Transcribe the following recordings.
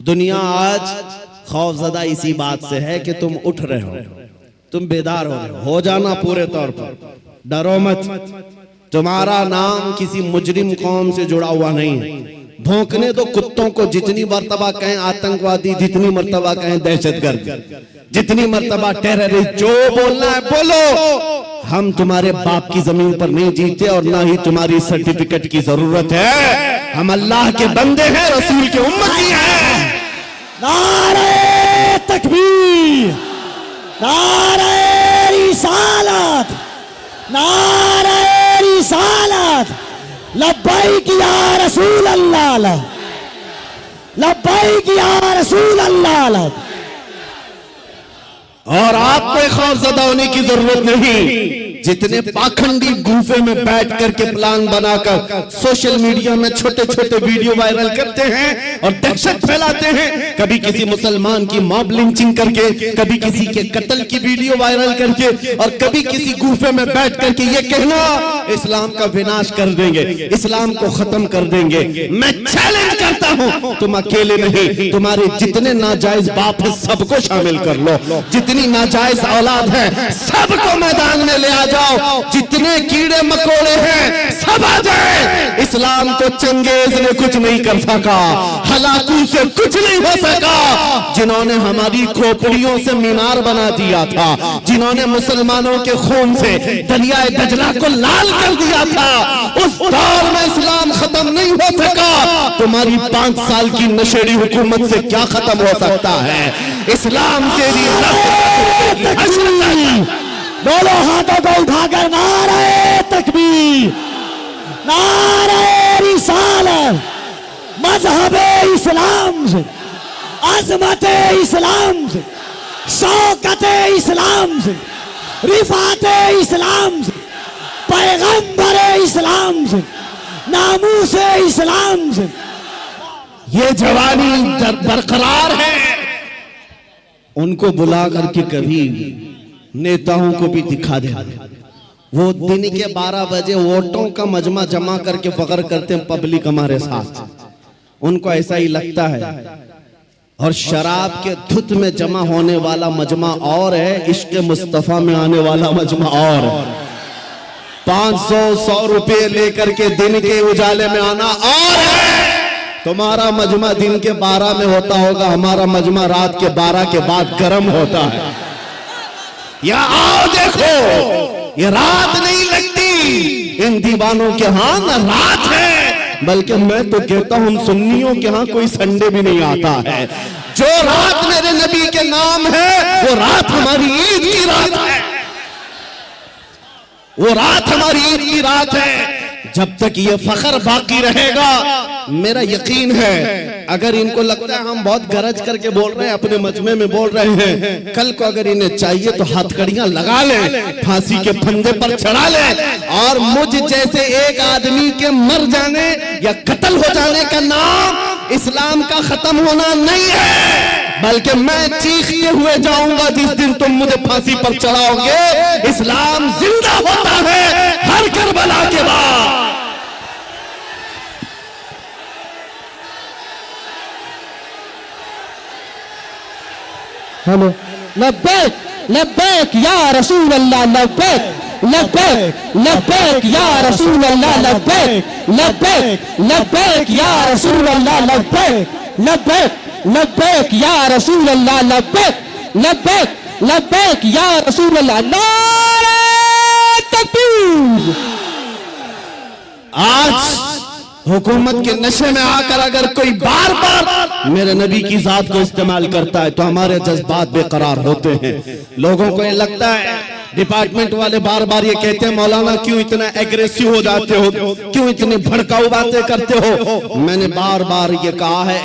दुनिया आज खौफजदा इसी बात से है कि तुम उठ रहे हो, तुम बेदार हो जाना पूरे तौर पर, डरो मत। तुम्हारा नाम किसी मुजरिम कौम से जुड़ा हुआ नहीं है। भौंकने दो कुत्तों को, जितनी मर्तबा कहें आतंकवादी, जितनी मर्तबा कहें दहशतगर्द, जितनी मर्तबा टेररिस्ट, जो बोलना है बोलो। हम तुम्हारे बाप की जमीन पर नहीं जीते और ना ही तुम्हारी सर्टिफिकेट की जरूरत है। हम अल्लाह के बंदे हैं, रसूल के उम्मती हैं। नारे तकबीर, नारे रिसालत, नारे रिसालत, लब्बैक या रसूल अल्लाह, लब्बैक या रसूल अल्लाह। और आपको खौफजदा होने की जरूरत नहीं। जितने पाखंडी गुफे में बैठ करके प्लान बनाकर सोशल मीडिया में छोटे छोटे वीडियो वायरल करते हैं और दहशत फैलाते हैं, कभी किसी मुसलमान की मॉब लिंचिंग करके, कभी किसी के कत्ल की वीडियो वायरल करके, और कभी किसी गुफे में बैठ करके ये कहना इस्लाम का विनाश कर देंगे, इस्लाम को खत्म कर देंगे। मैं चैलेंज करता हूं, तुम अकेले नहीं, तुम्हारे जितने नाजायज बाप है सबको शामिल कर लो, जितनी नाजायज औलाद है सबको मैदान में ले आ जाओ, जितने कीड़े मकोड़े हैं सब आ जाए। इस्लाम को चंगेज ने कुछ नहीं कर सका, हलाकू से कुछ नहीं हो सका। जिन्होंने हमारी खोपड़ियों से मीनार बना दिया था, जिन्होंने मुसलमानों के खून से दरियाए दजला को लाल कर दिया था, उस दौर में इस्लाम खत्म नहीं हो सका। तुम्हारी 5 साल की नशेड़ी हुकूमत से क्या खत्म हो सकता है? इस्लाम तेरी दोनों हाथों को उठाकर नारे तकबीर, नारे रिसालत, मजहबे इस्लाम से, अजमते इस्लाम से, शौकते इस्लाम से, रिफाते इस्लाम से, पैगंबरे इस्लाम से, नामूसे इस्लाम से। ये जवानी बरकरार है। उनको बुला करके कभी नेताओं को भी दिखा दे। वो दिन के 12 बजे वोटों का मजमा जमा करके फख्र करते हैं पब्लिक हमारे साथ, उनको ऐसा ही लगता है। और शराब के धुत में जमा होने वाला मजमा और है, इश्क मुस्तफा में आने वाला मजमा और है। 500-100 रुपये लेकर के दिन के उजाले में आना और है। तुम्हारा मजमा दिन के 12 में होता होगा, हमारा मजमा रात के 12 के बाद गर्म होता है। या आओ देखो, ये रात नहीं लगती इन दीवानों के हाथ, ना रात है, बल्कि मैं तो कहता हूं सुन्नियों के हाथ कोई संडे भी नहीं आता है। जो रात मेरे नबी के नाम है वो रात हमारी ईद की रात है, वो रात हमारी ईद की रात है। जब तक ये फख्र बाकी रहेगा, मेरा यकीन है, अगर इनको लगता है हम बहुत गरज करके बोल रहे हैं, अपने मजमे में बोल रहे हैं, कल को अगर इन्हें चाहिए तो हथकड़ियां लगा ले, फांसी के फंदे पर चढ़ा ले, और मुझ जैसे एक आदमी के मर जाने या कत्ल हो जाने का नाम इस्लाम का खत्म होना नहीं है, बल्कि मैं चीखते हुए जाऊंगा जिस दिन तुम मुझे फांसी पर चढ़ाओगे। इस्लाम जिंदा होता है हर करबला के बाद। हेलो, लब्बैक लब्बैक या रसूल अल्लाह, लब्बैक लब्बैक लब्बैक या रसूल अल्लाह, लब्बैक लब्बैक लब्बैक या रसूल अल्लाह, लब्बैक लब्बैक लब्बैक या रसूल अल्लाह, लब्बैक लब्बैक लब्बैक या रसूल अल्लाह। नारे तकबीर। आज हुकूमत के नशे में आकर अगर कोई बार बार मेरे नबी की जात को इस्तेमाल करता है तो हमारे जज्बात बेकरार होते हैं। लोगों को ये लगता है, डिपार्टमेंट वाले बार बार ये कहते हैं मौलाना क्यों इतना एग्रेसिव हो जाते हो, क्यों इतनी भड़काऊ बातें करते हो। मैंने बार बार ये कहा है,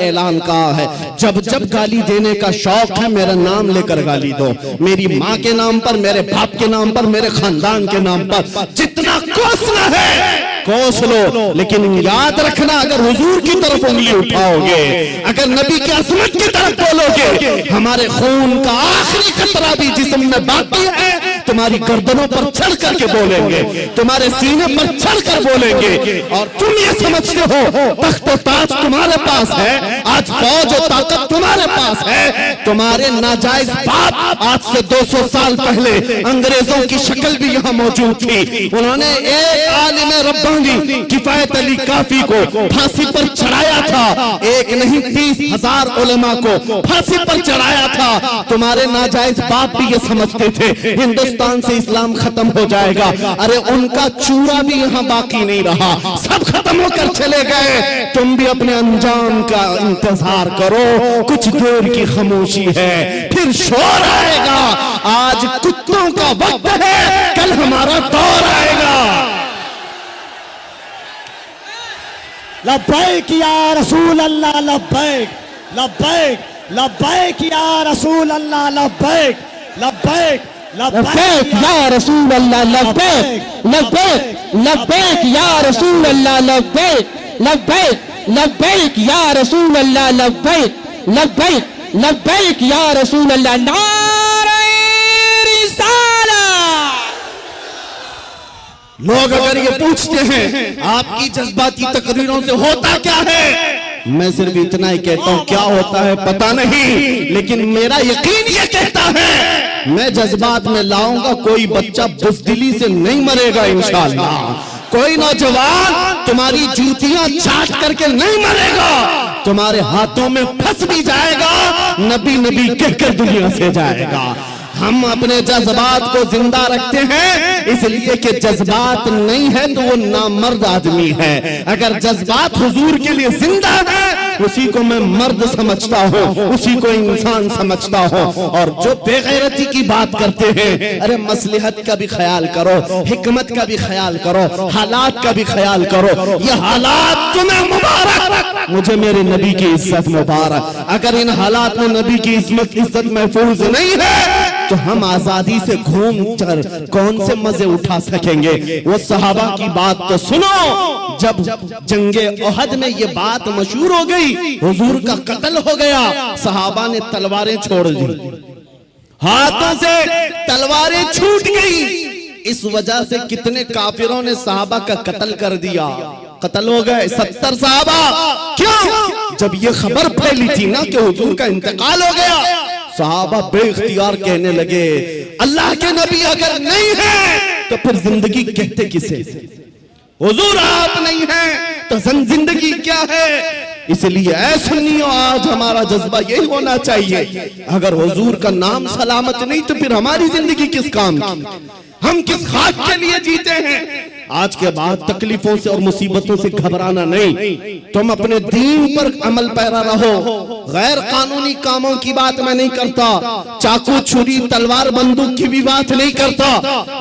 ऐलान कहा है, जब जब गाली देने का शौक है मेरा नाम लेकर गाली दो, मेरी माँ के नाम पर, मेरे बाप के नाम पर, मेरे खानदान के नाम पर, जितना कोसना है कोस लो, लेकिन याद रखना अगर हुजूर की तरफ उंगली उठाओगे, अगर नबी की अजमत की तरफ बोलोगे, हमारे खून का आखिरी कतरा भी जिस्म में बाकी है, तुम्हारी गर्दनों पर चढ़ करके बोलेंगे, तुम्हारे सीने पर चढ़ कर बोलेंगे। और तुम ये समझते हो तख्त ताज तुम्हारे पास है, आज फौज और ताकत तुम्हारे पास है। तुम्हारे नाजायज बाप आज से 200 साल पहले अंग्रेजों की शक्ल भी यहाँ मौजूद थी। उन्होंने एक आलिम रब्बानी किफायत अली काफी को फांसी पर चढ़ाया था। एक नहीं 30,000 उलेमा को फांसी पर चढ़ाया था। तुम्हारे नाजायज बाप भी ये समझते थे हिंदुस्तान से इस्लाम खत्म हो जाएगा। अरे उनका चूरा भी यहाँ बाकी नहीं रहा, सब खत्म होकर चले गए। तुम भी अपने अंजाम का इंतजार करो, कुछ देर की खामोशी है, फिर शोर आएगा। आज कुत्तों का वक्त है, कल हमारा दौर आएगा। लब्बैक या रसूल अल्लाह, लब्बैक लब्बैक लब्बैक या रसूल अल्लाह, लब्बैक लब्बैक लब्बैक या रसूल अल्लाह, लब्बैक लब्बैक लब्बैक या रसूल अल्लाह, लब्बैक लब्बैक लब्बैक या रसूल अल्लाह, लब्बैक लब्बैक लब्बैक या रसूल अल्लाह। नारे रिसालत। लोग अगर ये पूछते हैं आपकी जज्बाती तकरीरों से होता क्या है, मैं सिर्फ इतना ही कहता हूं क्या होता है पता नहीं, लेकिन मेरा यकीन ये कहता है मैं जज्बात में लाऊंगा। कोई बच्चा बुज़दिली से नहीं मरेगा इंशाअल्लाह। कोई नौजवान तुम्हारी जूतियां चाट करके नहीं मरेगा, तुम्हारे हाथों में फंस भी जाएगा, नबी नबी कहकर दुनिया से जाएगा। हम अपने जज्बात को जिंदा रखते हैं इसलिए कि जज्बात नहीं है तो वो नामर्द आदमी है। अगर जज्बात हुजूर के लिए जिंदा है उसी को मैं मर्द समझता हूँ, उसी को इंसान समझता हूँ। और जो बेगैरती की बात करते हैं, अरे मसलहत का भी ख्याल करो, हिकमत का भी ख्याल करो, हालात का भी ख्याल करो। ये हालात तुम्हें मुबारक, मुझे मेरे नबी की इज्जत मुबारक। अगर इन हालात में नबी की इज्जत महफूज नहीं है तो हम आजादी से घूम कर कौन से मजे उठा सकेंगे। वो सहाबा की बात तो सुनो, जब जंगे ओहद में ये बात मशहूर हो गई, हुजूर का कत्ल हो गया, सहाबा ने तलवारें छोड़ दी, हाथों से तलवारें छूट गई। इस वजह से कितने काफिरों ने सहाबा का कत्ल कर दिया, कत्ल हो गए 70 सहाबा। क्यों? जब ये खबर फैली थी ना कि हुजूर का इंतकाल हो गया, सहाबा बेइख्तियार कहने लगे अल्लाह के नबी अगर नहीं है तो फिर जिंदगी कहते किसे? हुजूर आप नहीं है तो जिंदगी क्या है? इसलिए ऐ सुन्नियों आज हमारा जज्बा यही होना चाहिए, अगर हुजूर का नाम सलामत नहीं तो फिर हमारी जिंदगी किस काम की? हम किस खाक के लिए जीते हैं? आज के बाद तकलीफों से और मुसीबतों से घबराना नहीं, तुम अपने दीन पर अमल पैरा रहो। गैर कानूनी कामों की बात मैं नहीं करता, चाकू छुरी तलवार बंदूक की भी बात नहीं करता।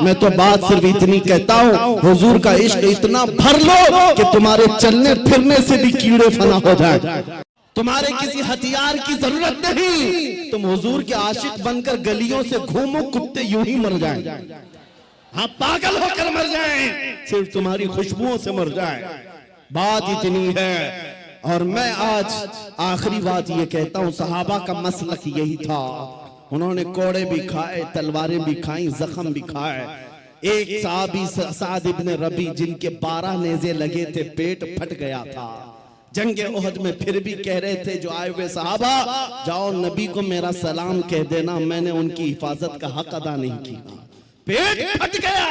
मैं तो बात सिर्फ इतनी कहता हूँ, हुजूर का इश्क इतना भर लो कि तुम्हारे चलने फिरने से भी कीड़े फना हो जाए। तुम्हारे किसी हथियार की जरूरत नहीं, तुम हुजूर के आशिक बनकर गलियों से घूमो, कुत्ते यूं ही मर जाएं, हाँ पागल होकर मर जाएं, सिर्फ तुम्हारी खुशबुओं से मर जाएं। बात इतनी है। और मैं आज आखिरी बात ये कहता हूँ, सहाबा का मसलक यही था, उन्होंने कोड़े भी खाए, तलवारें भी खाई, जख्म भी खाए। एक सहाबी साद इब्न रबी जिनके 12 नेज़े लगे थे, पेट फट गया था जंगे ओहद में, फिर भी कह रहे थे जो आए हुए सहाबा, जाओ नबी को मेरा सलाम कह देना, मैंने उनकी हिफाजत का हक अदा नहीं किया। पेट फट गया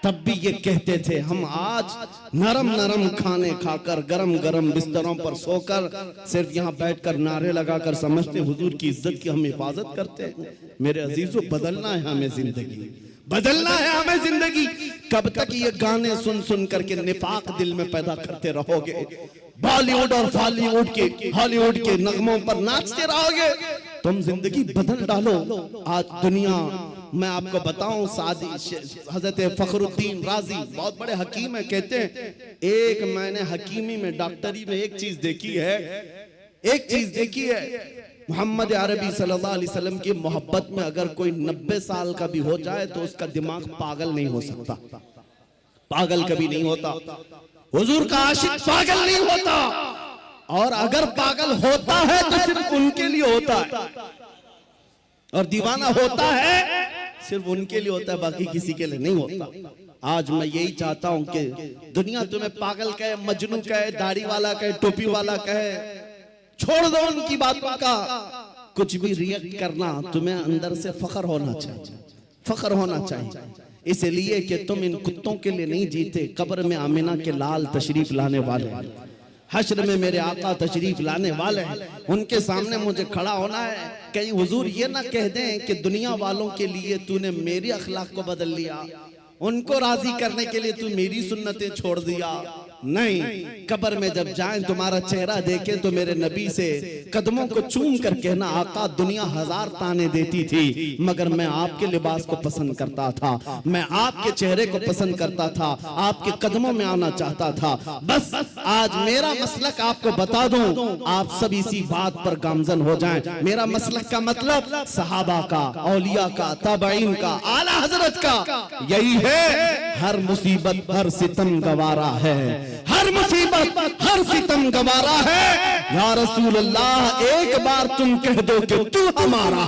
तब भी ये कहते थे हम आज नरम नरम खाने खाकर गरम गरम बिस्तरों पर सोकर सिर्फ यहाँ बैठकर नारे लगाकर समझते हुजूर की इज्जत की हम हिफाजत करते हैं। मेरे अजीजों, बदलना है हमें जिंदगी, बदलना है हमें जिंदगी। कब तक ये गाने सुन सुन करके निफाक दिल में पैदा करते रहोगे? बॉलीवुड और बॉलीवुड के हॉलीवुड के नगमों पर नाचते रहोगे? तुम जिंदगी बदल डालो। आज दुनिया, मैं आपको बताऊं, सादी हजरत फखरुद्दीन राजी बहुत बड़े हकीम है, कहते हैं एक मैंने हकीमी में, डॉक्टरी में एक चीज देखी है, मोहम्मद अरबी सल्लल्लाहु अलैहि वसल्लम की मोहब्बत में अगर कोई 90 साल का भी हो जाए तो उसका दिमाग पागल नहीं हो सकता, पागल कभी नहीं होता। हुजूर का आशिक पागल नहीं होता, और अगर पागल होता है तो सिर्फ उनके लिए होता है, और दीवाना होता है सिर्फ उनके लिए होता है, बाकी किसी के लिए नहीं होता। आज मैं यही चाहता हूं कि दुनिया तुम्हें पागल कहे, मजनू कहे, दाढ़ी वाला कहे, टोपी वाला कहे, छोड़ दो उनकी बातों का कुछ भी रिएक्ट करना। तुम्हें अंदर से फख्र होना चाहिए, फख्र होना चाहिए, इसलिए कि तुम इन कुत्तों के लिए नहीं जीते। कब्र में आमिना के लाल तशरीफ लाने वाले हैं, हश्र में मेरे आका तशरीफ लाने वाले हैं। उनके सामने मुझे खड़ा होना है। कहीं हुजूर ये ना कह दें कि दुनिया वालों के लिए तूने मेरी अखलाक को बदल लिया, उनको राजी करने के लिए तू मेरी सुन्नतें छोड़ दिया। नहीं, कब्र में जब जाएं तुम्हारा चेहरा देखें तो मेरे नबी से कदमों को चूम कर कहना, आका दुनिया हजार ताने देती थी मगर मैं आपके लिबास को पसंद करता था, मैं आपके चेहरे को पसंद करता था, आपके कदमों में आना चाहता था। बस आज मेरा मसलक आपको बता दूं, आप सब इसी बात पर गामजन हो जाएं। मेरा मसलक का मतलब सहाबा का, औलिया का, ताबईन का, आला हजरत का यही है। हर मुसीबत हर सितम गवारा है, हर मुसीबत हर सितम गवारा है। या रसूल अल्लाह एक बार तुम कह दो कि तू हमारा,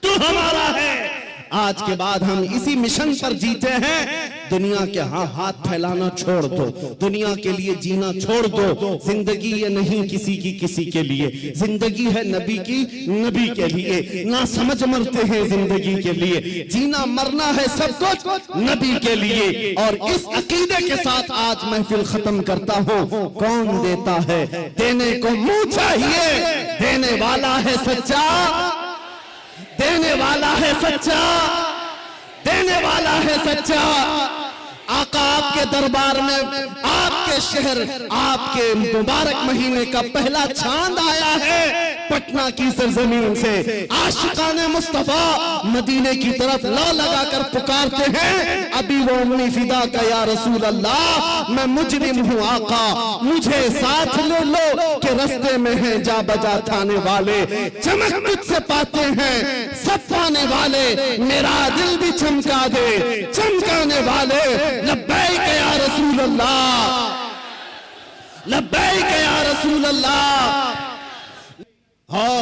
तू हमारा है। आज के बाद हम इसी मिशन पर जीते हैं। दुनिया के हाथ फैलाना छोड़ दो, दुनिया के लिए जीना छोड़ दो। जिंदगी ये नहीं किसी की किसी के लिए, जिंदगी है नबी की नबी के लिए। ना समझ मरते हैं जिंदगी के लिए, जीना मरना है सब कुछ नबी के लिए। और इस अकीदे के साथ आज महफिल खत्म करता हूँ। कौन देता है, देने को मुंह चाहिए, देने वाला है सच्चा, देने वाला है सच्चा, देने वाला है सच्चा। आका आपके दरबार में, आपके शहर, आपके मुबारक महीने का पहला चांद आया है पटना की सरजमीन से। आशिकाने मुस्तफा मदीने की तरफ ला लगा कर पुकारते हैं, अभी वो उम्मी फिदा का या रसूल अल्लाह, मैं मुजरिम हूँ आका, मुझे साथ ले लो कि रस्ते में है जा बजा थाने वाले। चमक तुझसे पाते हैं सब पाने वाले, मेरा दिल भी चमका दे चमकाने वाले। लब्बैक या रसूल अल्लाह, लब्बैक या रसूल अल्लाह। और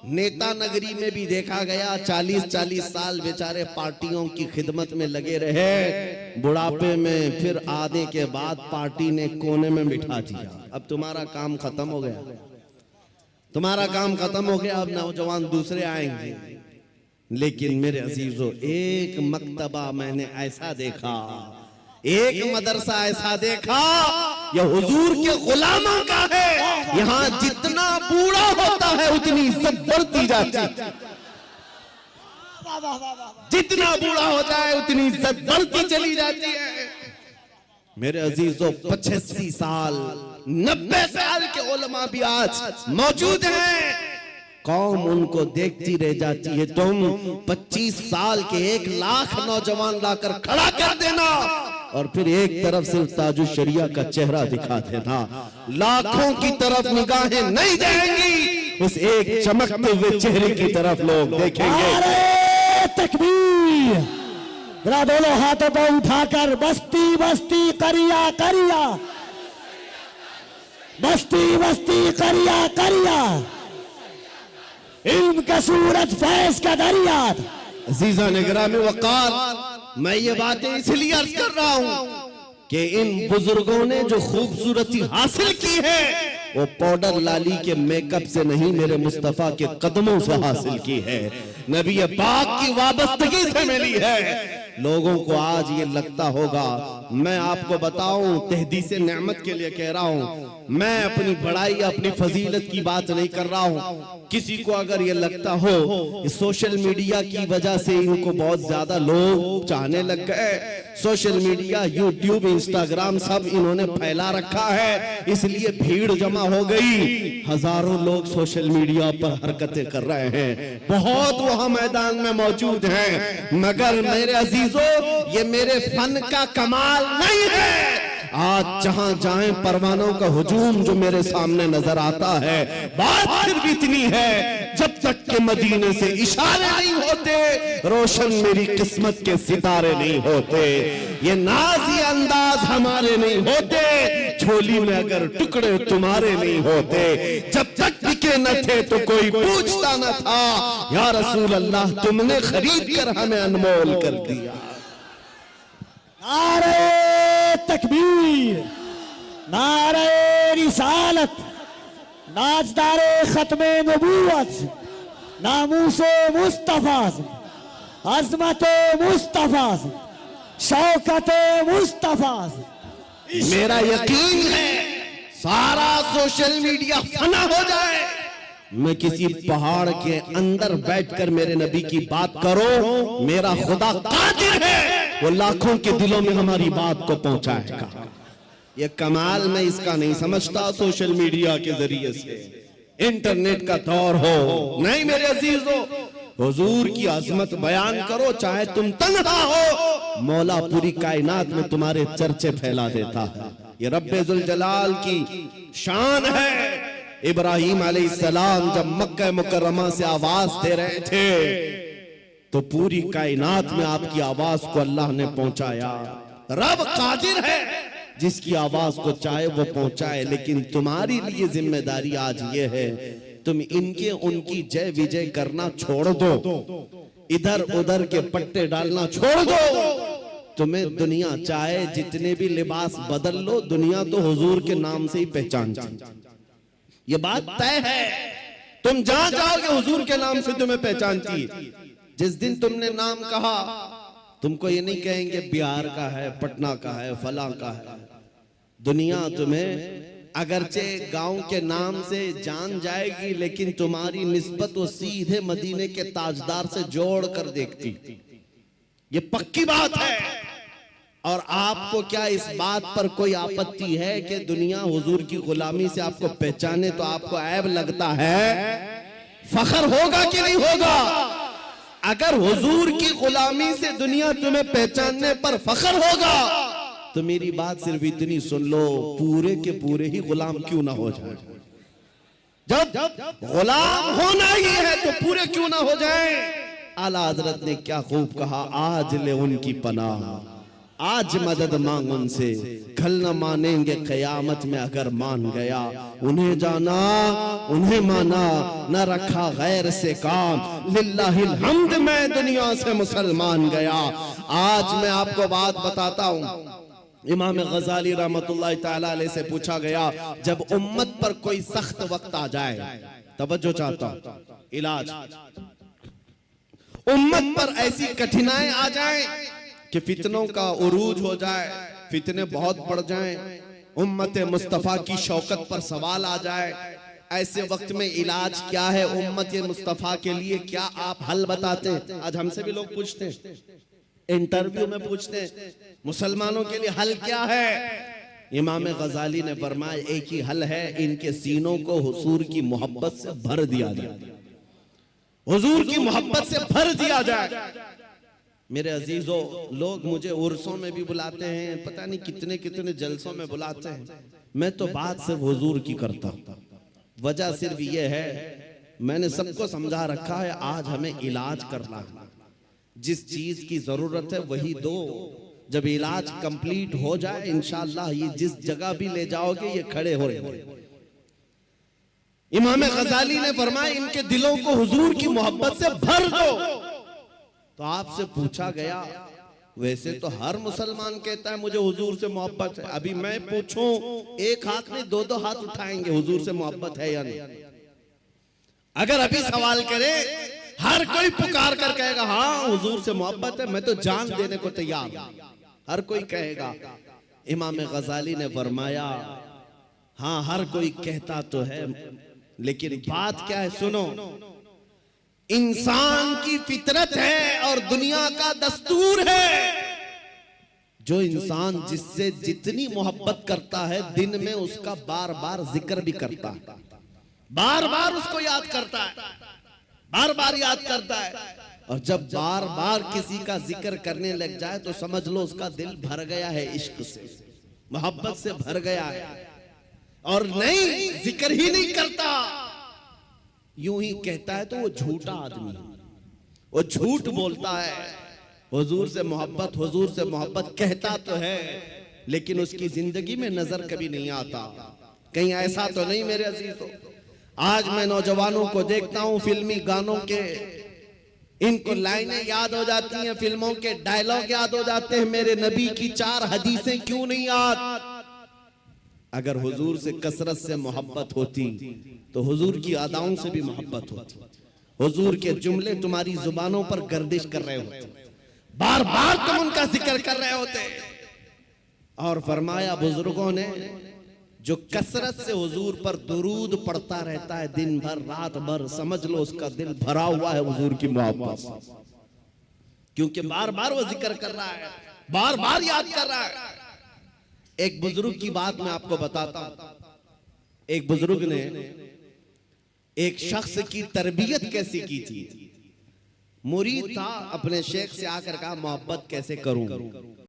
नेता नगरी में भी देखा गया 40-40 साल बेचारे पार्टियों की खिदमत में लगे रहे, बुढ़ापे में फिर आने के बाद पार्टी ने कोने में बिठा दिया। अब तुम्हारा काम खत्म हो गया, तुम्हारा काम खत्म हो गया, अब नौजवान दूसरे आएंगे। लेकिन मेरे अजीजों, एक मकतबा मैंने ऐसा देखा, एक मदरसा ऐसा देखा, यह हुजूर के गुलामों का है। यहाँ जितना बूढ़ा होता है उतनी इज्जत बढ़ती जाती है, जितना बूढ़ा होता है उतनी इज्जत बढ़ती चली जाती है। मेरे अजीजों, 85 साल 90 साल के उलमा भी आज मौजूद हैं। कौम उनको देखती रह जाती है। तुम 25 साल के 1 लाख नौजवान लाकर खड़ा कर देना और फिर एक तरफ सिर्फ ताजुश शरिया का चेहरा दिखा देना, लाखों की तरफ निगाहें नहीं जाएंगी, उस एक चमकते हुए चेहरे की तरफ लोग देखेंगे। नारे तकबीर, जरा दोनों हाथों को उठाकर बस्ती बस्ती करिया करिया, बस्ती बस्ती करिया करिया, इल्म का सूरज फैज का दरिया। अजीजा निगरामी वकार, मैं ये बातें इसलिए अर्ज कर रहा हूं कि इन बुजुर्गों ने जो खूबसूरती हासिल की है वो पाउडर लाली के मेकअप से नहीं, मेरे मुस्तफा के कदमों से हासिल की है, नबी पाक की वाबस्तगी से मिली है। लोगों को आज ये लगता होगा, मैं आपको बताऊं, तहदीस नेमत के लिए कह रहा हूं, मैं अपनी बड़ाई अपनी फजीलत की बात नहीं कर रहा हूं। किसी को अगर ये लगता हो सोशल मीडिया की वजह से इनको बहुत ज्यादा लोग चाहने लग गए, सोशल मीडिया यूट्यूब इंस्टाग्राम सब इन्होंने फैला रखा है, इसलिए भीड़ जमा हो गई, हजारों लोग सोशल मीडिया पर हरकतें कर रहे हैं, बहुत वहां मैदान में मौजूद हैं। मगर मेरे अजीजों, ये मेरे फन का कमाल नहीं है। आज जहां जाएं परवानों का हुजूम जो मेरे सामने नजर आता है, बात फिर भी इतनी है, जब तक के मदीने से इशारे नहीं होते, रोशन मेरी किस्मत के सितारे नहीं होते, ये नाज़ी अंदाज हमारे नहीं होते, झोली में अगर टुकड़े तुम्हारे नहीं होते, जब तक बिके न थे तो कोई पूछता न था, या रसूल अल्लाह तुमने खरीद कर हमें अनमोल कर दिया। नारे तकबीर, नारे रिसालत, नाजदारे खत्मे नबूवत, नामूसे मुस्तफा, अजमते मुस्तफा, शौकते मुस्तफा। मेरा यकीन है सारा सोशल मीडिया फना हो जाए, मैं किसी पहाड़ के अंदर बैठकर मेरे नबी की बात करो, मेरा खुदा कादिर है, वो लाखों के दिलों में हमारी बात को पहुंचाएगा। ये कमाल मैं इसका नहीं समझता सोशल मीडिया के जरिए से, इंटरनेट का दौर हो नहीं मेरे अजीजों, हुजूर की अजमत बयान करो, चाहे तुम तन्हा हो, मौला पूरी कायनात में तुम्हारे चर्चे फैला देता है। ये रब्बे जुल जलाल की शान है। इब्राहिम अलैहिस्सलाम जब मक्का मुकर्रमा से आवाज दे रहे थे तो पूरी कायनात में आपकी आवाज को अल्लाह ने पहुंचाया। रब कादिर है, जिसकी आवाज को चाहे वो पहुंचाए, लेकिन तुम्हारी लिए जिम्मेदारी आज ये है, तुम इनके उनकी जय विजय करना छोड़ दो, इधर उधर के पट्टे डालना छोड़ दो। तुम्हें दुनिया चाहे जितने भी लिबास बदल लो, दुनिया तो हुजूर के नाम से ही पहचानती, ये बात तय है। तुम जहां जाओगे हुजूर के नाम से तुम्हें पहचानती। जिस दिन तुमने नाम कहा, तुमको ये नहीं कहेंगे बिहार का है, पटना का है, फला का है। दुनिया तुम्हें अगरचे गांव के नाम से जान जाएगी, लेकिन तुम्हारी निस्बत वो सीधे मदीने के ताजदार से जोड़ कर देखती। ये पक्की बात है। और आपको क्या इस बात पर कोई आपत्ति है कि दुनिया हुजूर की गुलामी से आपको पहचाने तो आपको ऐब लगता है? फख्र होगा कि नहीं होगा? अगर हुजूर की गुलामी से दुनिया तुम्हें पहचानने पर फख्र होगा तो मेरी बात सिर्फ इतनी सुन लो, पूरे के पूरे ही गुलाम क्यों ना हो जाए। जब गुलाम होना ही है तो पूरे क्यों ना हो जाए। आला हजरत ने क्या खूब कहा, आज ले उनकी पनाह, आज मदद मांग उनसे, कल न मानेंगे कयामत में अगर मान गया। उन्हें जाना उन्हें माना, न रखा गैर से काम, लिल्लाहिल हम्द मैं दुनिया से मुसलमान गया। आज मैं आपको बात बताता हूँ, इमाम गजाली रहमतुल्लाहि ताला अलैह से पूछा गया, जब उम्मत पर कोई सख्त वक्त आ जाए, तवज्जो चाहता हूं, इलाज, उम्मत पर ऐसी कठिनाई आ जाए कि फितनों का उरूज हो जाए, फितने बहुत बढ़ जाएं, उम्मत मुस्तफा की शौकत पर सवाल आ जाए, ऐसे वक्त में इलाज क्या है उम्मत मुस्तफा के लिए, क्या आप हल बताते हैं? आज हमसे भी लोग पूछते हैं, इंटरव्यू में पूछते हैं, मुसलमानों के लिए हल क्या है? इमाम गजाली ने फरमाया, एक ही हल है, इनके सीनों को हुजूर की मोहब्बत से भर दिया जाए, हुजूर की मोहब्बत से भर दिया जाए। मेरे अजीजों, लोग मुझे उर्सों में भी बुलाते हैं, पता नहीं कितने कितने जलसों में बुलाते हैं, मैं तो बात सिर्फ हुजूर की करता हूं। वजह सिर्फ ये है, मैंने सबको समझा रखा है, आज हमें इलाज करना है, जिस चीज की जरूरत है वही दो। जब इलाज कंप्लीट हो जाए इंशाअल्लाह ये जिस जगह भी ले जाओगे ये खड़े हो रहे। इमाम गजाली ने फरमाया, इनके दिलों को हुजूर की मोहब्बत से भर दो। तो आपसे पूछा गया, वैसे तो हर मुसलमान कहता है मुझे हुजूर से मोहब्बत है, अभी मैं पूछूं, एक हाथ में दो दो हाथ उठाएंगे, हुजूर से मोहब्बत है या नहीं? अगर अभी सवाल करे, हर कोई पुकार कर कहेगा हाँ हुजूर से मोहब्बत है, मैं तो जान देने को तैयार, हर कोई कहेगा। इमाम गजाली ने फरमाया, हाँ हर कोई कहता तो है, लेकिन बात क्या है सुनो, इंसान की फितरत है और दुनिया का दस्तूर है, जो इंसान जिससे जितनी मोहब्बत करता है दिन में उसका बार बार जिक्र भी करता है, बार बार उसको याद करता है, बार बार याद करता है। और जब बार बार किसी का जिक्र करने लग जाए तो समझ लो उसका दिल भर गया है, इश्क से, मोहब्बत से भर गया है। और नहीं, जिक्र ही नहीं करता, यूं ही कहता है तो वो झूठा आदमी, वो झूठ बोलता है। हुजूर से मोहब्बत, हुजूर से मोहब्बत कहता तो है, लेकिन उसकी जिंदगी में नजर कभी नहीं आता। कहीं ऐसा तो नहीं मेरे अजीजों, आज मैं नौजवानों को देखता हूं, फिल्मी गानों के इनको लाइनें याद हो जाती हैं, फिल्मों के डायलॉग याद हो जाते हैं, मेरे नबी की 4 हदीसें क्यों नहीं याद? अगर हुजूर से कसरत से मोहब्बत होती तो हुजूर की अदाओं से भी मोहब्बत होती। हुजूर के जुमले तुम्हारी जुबानों पर गर्दिश कर रहे होते, बार बार तुम उनका जिक्र कर रहे होते। और फरमाया बुजुर्गों ने, जो कसरत से हुजूर पर दुरूद पढ़ता रहता है दिन भर रात भर, समझ लो उसका दिल भरा हुआ है हुजूर की मोहब्बत से, क्योंकि बार बार वो जिक्र कर रहा है, बार बार याद कर रहा है। एक बुजुर्ग की बात मैं आपको बताता हूं। एक बुजुर्ग ने एक शख्स की तरबियत कैसी की थी। मुरीद था, अपने शेख से आकर कहा मोहब्बत कैसे करूं।